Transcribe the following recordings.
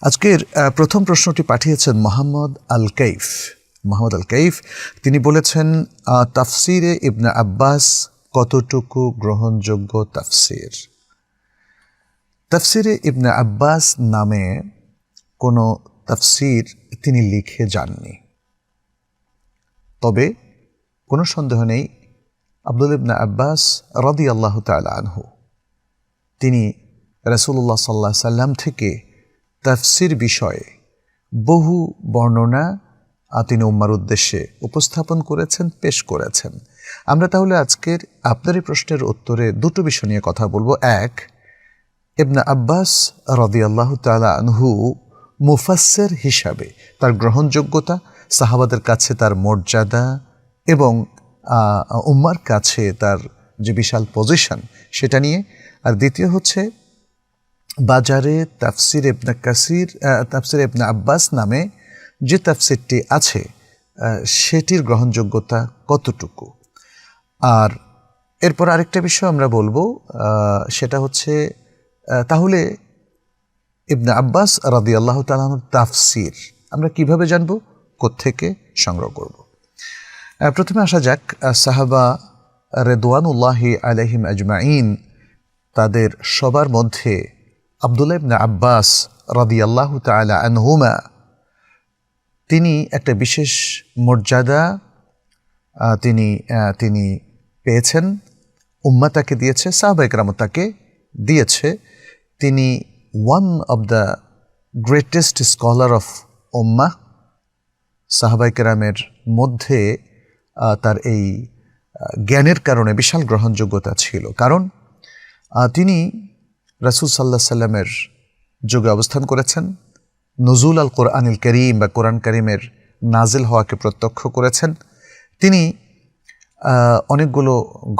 আজকের প্রথম প্রশ্নটি পাঠিয়েছেন মোহাম্মদ আল কাইফ। মোহাম্মদ আল কাইফ তিনি বলেছেন, তাফসিরে ইবনে আব্বাস কতটুকু গ্রহণযোগ্য তাফসির? তাফসিরে ইবনে আব্বাস নামে কোনো তাফসির তিনি লিখে যাননি, তবে কোনো সন্দেহ নেই আব্দুল্লাহ ইবনে আব্বাস রাদিয়াল্লাহু তাআলা আনহু তিনি রাসূলুল্লাহ সাল্লাল্লাহু আলাইহি সাল্লাম থেকে তাফসির বিষয়ে বহু বর্ণনা তিনি উম্মার উদ্দেশ্যে উপস্থাপন করেছেন, পেশ করেছেন। আমরা তাহলে আজকের আপনার এই প্রশ্নের উত্তরে দুটো বিষয় নিয়ে কথা বলবো। এক, ইবনে আব্বাস রাদিয়াল্লাহু তাআলা আনহু মুফাসসির হিসাবে তার গ্রহণযোগ্যতা, সাহাবাদের কাছে তার মর্যাদা এবং উম্মার কাছে তার যে বিশাল পজিশন সেটা নিয়ে। আর দ্বিতীয় হচ্ছে বাজারে তাফসির ইবনে আব্বাস নামে যে তাফসিরটি আছে সেটির গ্রহণযোগ্যতা কতটুকু। আর এরপর আরেকটা বিষয় আমরা বলবো, সেটা হচ্ছে তাহলে ইবনে আব্বাস রাদিয়াল্লাহু তাআলা আনহুর তাফসির আমরা কিভাবে জানবো, কোত্থেকে সংগ্রহ করব। প্রথমে আসা যাক সাহাবা রিদওয়ানুল্লাহি আলাইহিম আজমাইন, তাদের সবার মধ্যে আব্দুল্লাহ ইবনে আব্বাস রাদিয়াল্লাহু তাআলা আনহুমা তিনি একটা বিশেষ মর্যাদা তিনি পেয়েছেন, উম্মাহ তাকে দিয়েছে, সাহাবায়ে কেরাম তাকে দিয়েছে। তিনি one of the greatest scholar of উম্মাহ। সাহাবায়ে কেরামের মধ্যে তার এই জ্ঞানের কারণে বিশাল গ্রহণযোগ্যতা ছিল, কারণ তিনি রাসূল সাল্লাল্লাহু আলাইহি সাল্লামের যুগে অবস্থান করেছেন, নুজুল আল কোরআনুল কারীম বা কোরআন কারীমের নাজিল হওয়াকে প্রত্যক্ষ করেছেন। তিনি অনেকগুলো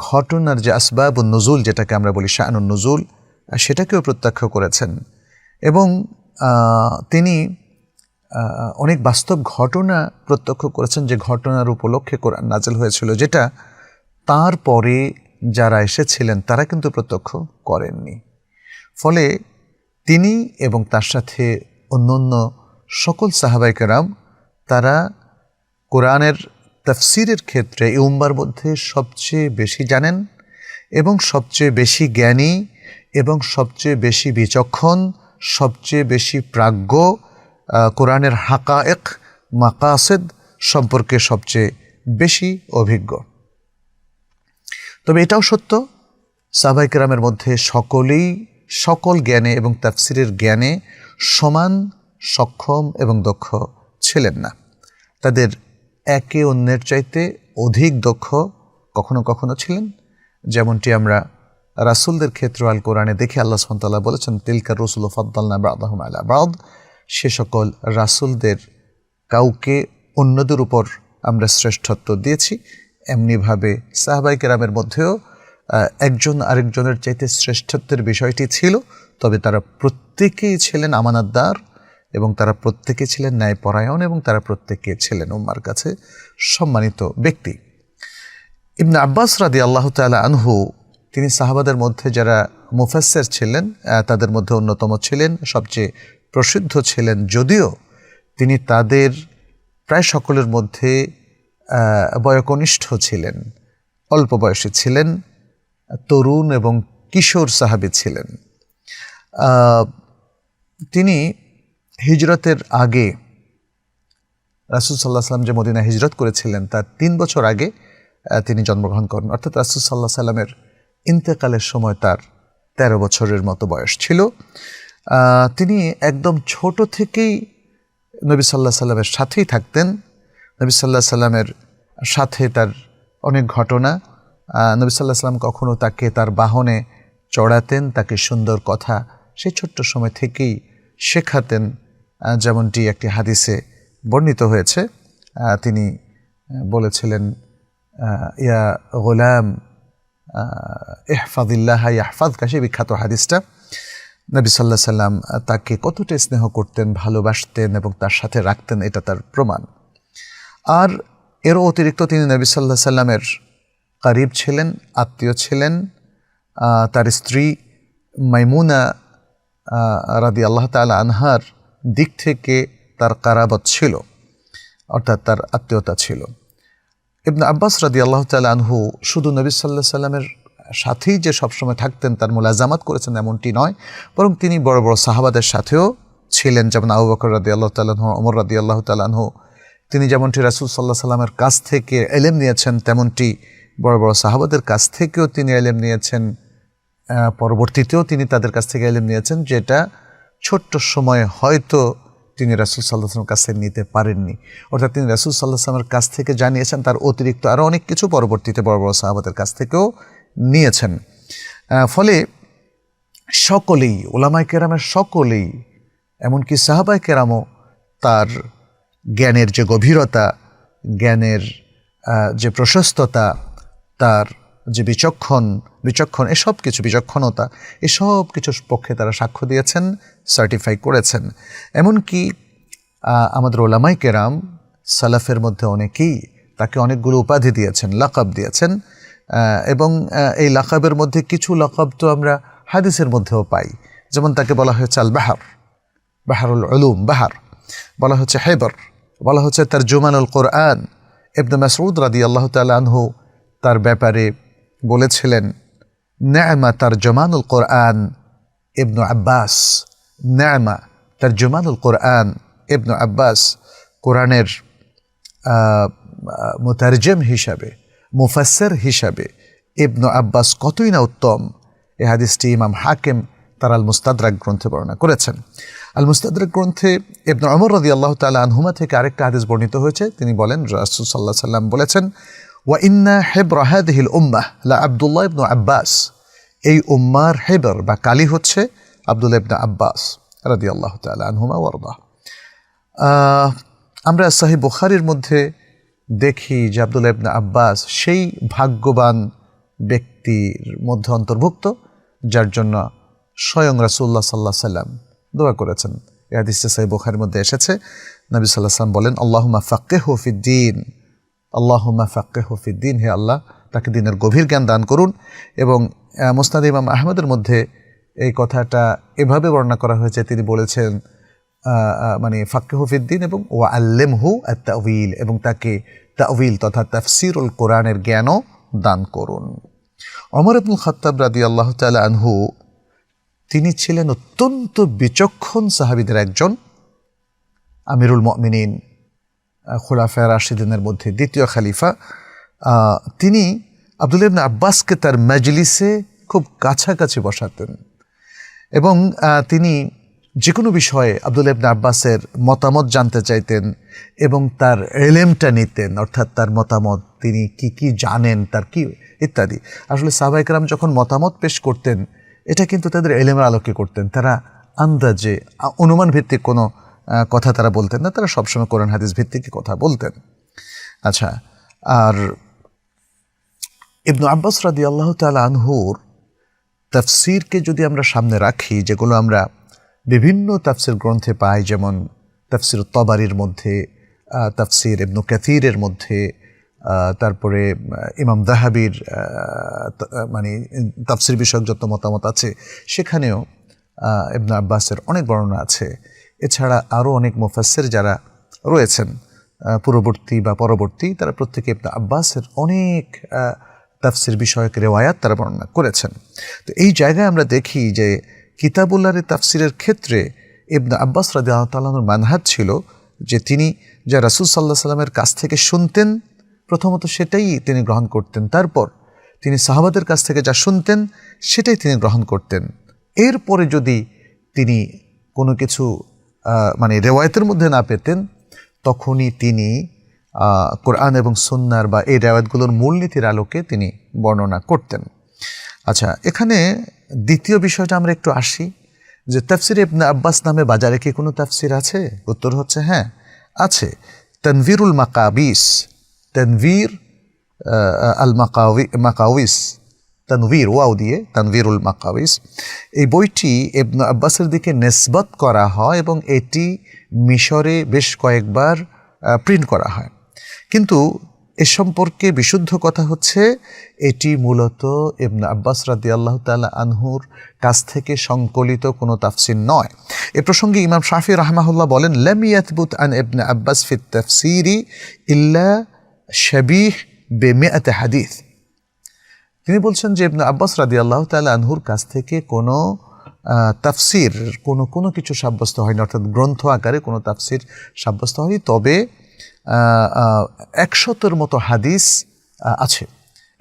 ঘটনার যে আসবাবুন নুজুল, যেটাকে আমরা বলি শানুন নুজুল, সেটাকেও প্রত্যক্ষ করেছেন এবং তিনি অনেক বাস্তব ঘটনা প্রত্যক্ষ করেছেন, যে ঘটনার উপলক্ষে কোরআন নাজিল হয়েছিল, যেটা তার পরে যারা এসেছিলেন তারা কিন্তু প্রত্যক্ষ করেননি। ফলে তিনি এবং তার সাথে অন্যান্য সকল সাহাবায়ে কেরাম তারা কোরআনের তাফসিরের ক্ষেত্রে এই উম্মার মধ্যে সবচেয়ে বেশি জানেন এবং সবচেয়ে বেশি জ্ঞানী এবং সবচেয়ে বেশি বিচক্ষণ, সবচেয়ে বেশি প্রাজ্ঞ, কোরআনের হাকায়েক মাকাসিদ সম্পর্কে সবচেয়ে বেশি অভিজ্ঞ। তবে এটাও সত্য, সাহাবায়ে কেরামের মধ্যে সকলেই সকল জ্ঞানে এবং তাফসিরের জ্ঞানে সমান সক্ষম এবং দক্ষ ছিলেন না। তাদের একে অন্যের চাইতে অধিক দক্ষ কখনো কখনো ছিলেন, যেমনটি আমরা রাসূলদের ক্ষেত্রে আল কোরআনে দেখে আল্লাহ সুবহানাহু ওয়া তাআলা বলেছেন, তিলকা রুসুলু ফাদ্দালনা বা'দাহুম আলা বা'দ। সে সকল রাসূলদের কাউকে অন্যদের উপর আমরা শ্রেষ্ঠত্ব দিয়েছি। এমনিভাবে সাহাবায়ে কেরামের মধ্যেও একজন আরেকজনের চাইতে শ্রেষ্ঠত্বের বিষয়টি ছিল, তবে তারা প্রত্যেকেই ছিলেন আমানতদার এবং তারা প্রত্যেকেই ছিলেন ন্যায়পরায়ণ এবং তারা প্রত্যেকেই ছিলেন উম্মার কাছে সম্মানিত ব্যক্তি। ইবনে আব্বাস রাদিয়াল্লাহু তাআলা আনহু তিনি সাহাবাদের মধ্যে যারা মুফাসসির ছিলেন তাদের মধ্যে অন্যতম ছিলেন, সবচেয়ে প্রসিদ্ধ ছিলেন, যদিও তিনি তাদের প্রায় সকলের মধ্যে বয়োকনিষ্ঠ ছিলেন, অল্প বয়সী ছিলেন, তরুণ এবং কিশোর সাহাবী ছিলেন। তিনি হিজরতের আগে, রাসূল সাল্লাল্লাহু আলাইহি ওয়াসাল্লাম যে মদিনা হিজরত করেছিলেন তার 3 বছর আগে তিনি জন্মগ্রহণ করেন, অর্থাৎ রাসূল সাল্লাল্লাহু আলাইহি ওয়াসাল্লামের ইন্তেকালের সময় তার 13 বছরের মতো বয়স ছিল। তিনি একদম ছোট থেকেই নবী সাল্লাল্লাহু আলাইহি ওয়াসাল্লামের সাথেই থাকতেন। নবী সাল্লাল্লাহু আলাইহি ওয়াসাল্লামের সাথে তার অনেক ঘটনা। নবী সাল্লাল্লাহু আলাইহি ওয়াসাল্লাম কখনো তাকে তার বাহনে চড়াতেন, তাকে সুন্দর কথা সেই ছোট্ট সময় থেকেই শেখাতেন, যেমনটি একটি হাদিসে বর্ণিত হয়েছে। তিনি বলেছিলেন, ইয়া গোলাম ইহফাযিল্লাহ ইয়াহফাযকা, সেই বিখ্যাত হাদিসটা। নবী সাল্লাল্লাহু আলাইহি ওয়াসাল্লাম তাকে কতটা স্নেহ করতেন, ভালোবাসতেন এবং তার সাথে রাখতেন, এটা তার প্রমাণ। আর এরও অতিরিক্ত তিনি নবী সাল্লাল্লাহু আলাইহি ওয়াসাল্লামের কারিব ছিলেন, আত্মীয় ছিলেন। তার স্ত্রী মাইমুনা রাদিয়াল্লাহু তাআলা আনহার দিক থেকে তার কারাবত ছিল, অর্থাৎ তার আত্মীয়তা ছিল। ইবনে আব্বাস রাদিয়াল্লাহু তাআলা আনহু শুধু নবী সাল্লাল্লাহু আলাইহি সাল্লামের সাথেই যে সবসময় থাকতেন, তার মুলাজামাত করেছেন এমনটি নয়, বরং তিনি বড় বড় সাহাবাদের সাথেও ছিলেন, যেমন আবু বকর রাদিয়াল্লাহু তাআলা আনহু, ওমর রাদিয়াল্লাহু তাআলা আনহু। তিনি যেমনটি রাসূল সাল্লাল্লাহু আলাইহি সাল্লামের কাছ থেকে ইলম নিয়েছেন, তেমনটি বড় বড় সাহাবাদের কাছ থেকেও তিনি ইলম নিয়েছেন। পরবর্তীতেও তিনি তাদের কাছ থেকে ইলম নিয়েছেন, যেটা ছোট্ট সময়ে হয়তো তিনি রাসূল সাল্লাল্লাহু আলাইহি ওয়াসাল্লামের কাছে নিতে পারেননি। অর্থাৎ তিনি রাসূল সাল্লাল্লাহু আলাইহি ওয়াসাল্লামের কাছ থেকে জানিয়েছেন, তার অতিরিক্ত আরও অনেক কিছু পরবর্তীতে বড় বড় সাহাবাদের কাছ থেকেও নিয়েছেন। ফলে সকলেই, উলামায়ে কেরামের সকলেই, এমনকি সাহাবায়ে কেরামও তার জ্ঞানের যে গভীরতা, জ্ঞানের যে প্রশস্ততা, তার যে বিচক্ষণ এসব কিছু, বিচক্ষণতা, এসব কিছুর পক্ষে তারা সাক্ষ্য দিয়েছেন, সার্টিফাই করেছেন। এমনকি আমাদের উলামায়ে কেরাম সালাফের মধ্যে অনেকেই তাকে অনেকগুলো উপাধি দিয়েছেন, লাকাব দিয়েছেন। এবং এই লাকাবের মধ্যে কিছু লাকাব তো আমরা হাদিসের মধ্যেও পাই। যেমন তাকে বলা হয়েছে আল বাহার, বাহারুল উলুম, বাহার বলা হচ্ছে, হেবর বলা হচ্ছে, তারজুমানুল কোরআন। ইবনে মাসউদ রাদিয়াল্লাহু তাআলা আনহু তার ব্যাপারে বলেছিলেন, নি'মা তারজুমানুল কোরআন ইবনু আব্বাস, নি'মা তারজুমানুল কোরআন ইবনু আব্বাস। কোরআনের মুতারজম হিসাবে, মুফাসসির হিসাবে ইবনু আব্বাস কতই না উত্তম। এই হাদিসটি ইমাম হাকিম তার আল মুস্তাদরাক গ্রন্থে বর্ণনা করেছেন। আল মুস্তাদরাক গ্রন্থে ইবনে ওমর রাদিয়াল্লাহু তাআলা আনহুমা থেকে আরেকটা হাদিস বর্ণিত হয়েছে। তিনি বলেন, রাসূল সাল্লাল্লাহু আলাইহি সাল্লাম বলেছেন, ওয়া ইন্না হিবরা হাদিহিল উম্মাহ লা আব্দুল্লাহ ইবনু আব্বাস। এই উম্মার হেবর বা কালি হচ্ছে আব্দুল্লাহ ইবনে আব্বাস রাদিয়াল্লাহু তাআলা আনহুমা ওয়া আরদা। আমরা সহিহ বুখারীর মধ্যে দেখি যে আব্দুল্লাহ ইবনে আব্বাস সেই ভাগ্যবান ব্যক্তির মধ্যে অন্তর্ভুক্ত, যার জন্য স্বয়ং রাসূলুল্লাহ সাল্লাল্লাহু আলাইহি সাল্লাম দোয়া করেছেন। এই হাদিসটি সহিহ বুখারীর মধ্যে এসেছে। নবী সাল্লাল্লাহু আলাইহি সাল্লাম বলেন, আল্লাহুম্মা ফাক্কিহহু ফিদ্দীন, আল্লাহুম্মা ফাক্কিহহু ফিদ্দীন, হে আল্লাহ তাকে দ্বীনের গভীর জ্ঞান দান করুন। এবং মুসনাদ ইমাম আহমদের মধ্যে এই কথাটা এভাবে বর্ণনা করা হয়েছে, তিনি বলেছেন মানে ফাক্কিহু ফিদ্দীন এবং ওয়া আল্লিমহু আত-তা'ওয়িল, এবং তাকে তা'ওয়িল তথা তাফসীরুল কোরআনের জ্ঞানও দান করুন। ওমর ইবনুল খাত্তাব রাদিয়াল্লাহু তাআলা আনহু তিনি ছিলেন অত্যন্ত বিচক্ষণ সাহাবীদের একজন, আমিরুল মুমিনিন, খুলাফায়ে রাশিদিনের মধ্যে দ্বিতীয় খলিফা। তিনি আব্দুল্লাহ ইবনে আব্বাসকে তার মাজলিসে খুব কাছাকাছি বসাতেন এবং তিনি যে কোনো বিষয়ে আব্দুল্লাহ ইবনে আব্বাসের মতামত জানতে চাইতেন এবং তার ইলমটা নিতেন, অর্থাৎ তার মতামত, তিনি কি জানেন, তার কি ইত্যাদি। আসলে সাহাবায়ে কেরাম যখন মতামত পেশ করতেন, এটা কিন্তু তাদের ইলমের আলোকে করতেন। তারা আন্দাজে, অনুমান ভিত্তিক কোনো কথা তারা বলতেন না, তারা সবসময় কোরআন হাদিস ভিত্তিক কথা বলতেন। আচ্ছা, আর ইবনু আব্বাস রাদিয়াল্লাহু তাআলা আনহুর তাফসীরকে যদি আমরা সামনে রাখি, যেগুলো আমরা বিভিন্ন তাফসীর গ্রন্থে পাই, যেমন তাফসীর তাবারির মধ্যে, তাফসীর ইবনু কাসীরের মধ্যে, তারপরে ইমাম যাহাবীর মানে তাফসীর বিষয়ক যত মতামত আছে সেখানেও ইবনু আব্বাসের অনেক বর্ণনা আছে। এছাড়া আরও অনেক মুফাসসির যারা রয়েছেন পূর্ববর্তী বা পরবর্তী, তারা প্রত্যেকে ইবনু আব্বাসের অনেক তাফসীর বিষয়ক রিওয়ায়াত তারা বর্ণনা করেছেন। তো এই জায়গায় আমরা দেখি যে কিতাবুল্লাহর তাফসীরের ক্ষেত্রে ইবনে আব্বাস রাদিয়াল্লাহু তাআলা আনহুর মানহাজ ছিল যে তিনি যা রাসূল সাল্লাল্লাহু আলাইহি সাল্লামের কাছ থেকে শুনতেন, প্রথমত সেটাই তিনি গ্রহণ করতেন। তারপর তিনি সাহাবাদের কাছ থেকে যা শুনতেন সেটাই তিনি গ্রহণ করতেন। এরপরে যদি তিনি কোনো কিছু মানে রিওয়ায়াতের মধ্যে না পেতেন, তখনই তিনি কোরআন এবং সুন্নাহর বা এই রিওয়ায়াতগুলোর মূলনীতির আলোকে তিনি বর্ণনা করতেন। আচ্ছা, এখানে দ্বিতীয় বিষয়টা আমরা একটু আসি যে তাফসীর ইবনে আব্বাস নামে বাজারে কি কোনো তাফসীর আছে? উত্তর হচ্ছে হ্যাঁ, আছে। তানভীরুল মাকাবিস, তানভীর আল মাকাউইস, তানভীর ওয়াও দিয়ে তানভীরুল মাকাউইস, এই বইটি ইবনে আব্বাসের দিকে নিসবত করা হয় এবং এটি মিশরে বেশ কয়েকবার প্রিন্ট করা হয়। কিন্তু এ সম্পর্কে বিশুদ্ধ কথা হচ্ছে এটি মূলত ইবনে আব্বাস রাদিয়াল্লাহু তাআলা আনহুর কাছ থেকে সংকলিত কোনো তাফসির নয়। এ প্রসঙ্গে ইমাম শাফি রাহমাহুল্লাহ বলেন, লাম ইয়াথবুত আন ইবনে আব্বাস ফি তাফসিরি ইল্লা শাবিহ বিমিআতি হাদিস। তিনি বলছেন যে ইবনে আব্বাস রাদিয়াল্লাহু তাআলা আনহুর কাছ থেকে কোনো তাফসির কোনো কিছু সাব্যস্ত হয়নি, অর্থাৎ গ্রন্থ আকারে কোনো তাফসির সাব্যস্ত হয়নি, তবে 100-এর মতো হাদিস আছে।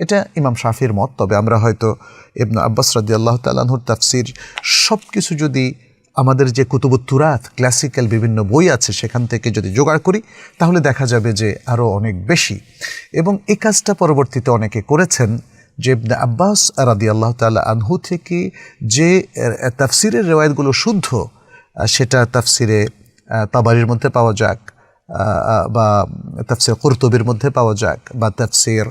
এটা ইমাম শাফির মত। তবে আমরা হয়তো ইবনে আব্বাস রাদিয়াল্লাহু তাআলা আনহুর তাফসির সব কিছু যদি আমাদের যে কুতুবুত তুরাত ক্লাসিক্যাল বিভিন্ন বই আছে সেখান থেকে যদি জোগাড় করি তাহলে দেখা যাবে যে আরও অনেক বেশি। এবং এই কাজটা পরবর্তীতে অনেকে করেছেন যে ইবনে আব্বাস রাদিয়াল্লাহু তাআলা আনহু থেকে যে তাফসিরের রিওয়ায়াতগুলো শুদ্ধ, সেটা তাফসিরে তাবারির মধ্যে পাওয়া যাক, বা তাফসির কুরতুবির মধ্যে পাওয়া যাক, বা তাফসির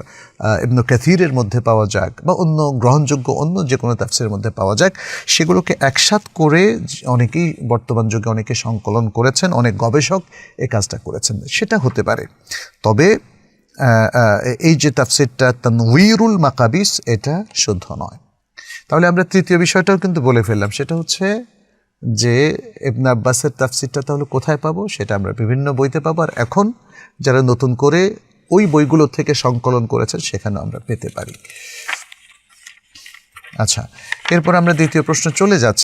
ইবনে কাসিরের মধ্যে পাওয়া যাক, বা অন্য গ্রহণযোগ্য অন্য যে কোনো তাফসিরের মধ্যে পাওয়া যাক, সেগুলোকে একসাথ করে অনেকেই বর্তমান যুগে অনেকে সংকলন করেছেন, অনেক গবেষক এই কাজটা করেছেন, সেটা হতে পারে। তবে এই যে তাফসিরটা তানওয়ীরুল মাকাবিস, এটা শুদ্ধ নয়। তাহলে আমরা তৃতীয় বিষয়টাও কিন্তু বলে ফেললাম, সেটা হচ্ছে যে ইবনে আব্বাসের তাফসিরটা তাহলে কোথায় পাবো? সেটা আমরা বিভিন্ন বইতে পাবো, আর এখন যারা নতুন করে ওই বইগুলো থেকে সংকলন করেছেন সেখানে আমরা পেতে পারি। আচ্ছা, এরপর আমরা দ্বিতীয় প্রশ্ন চলে যাচ্ছি।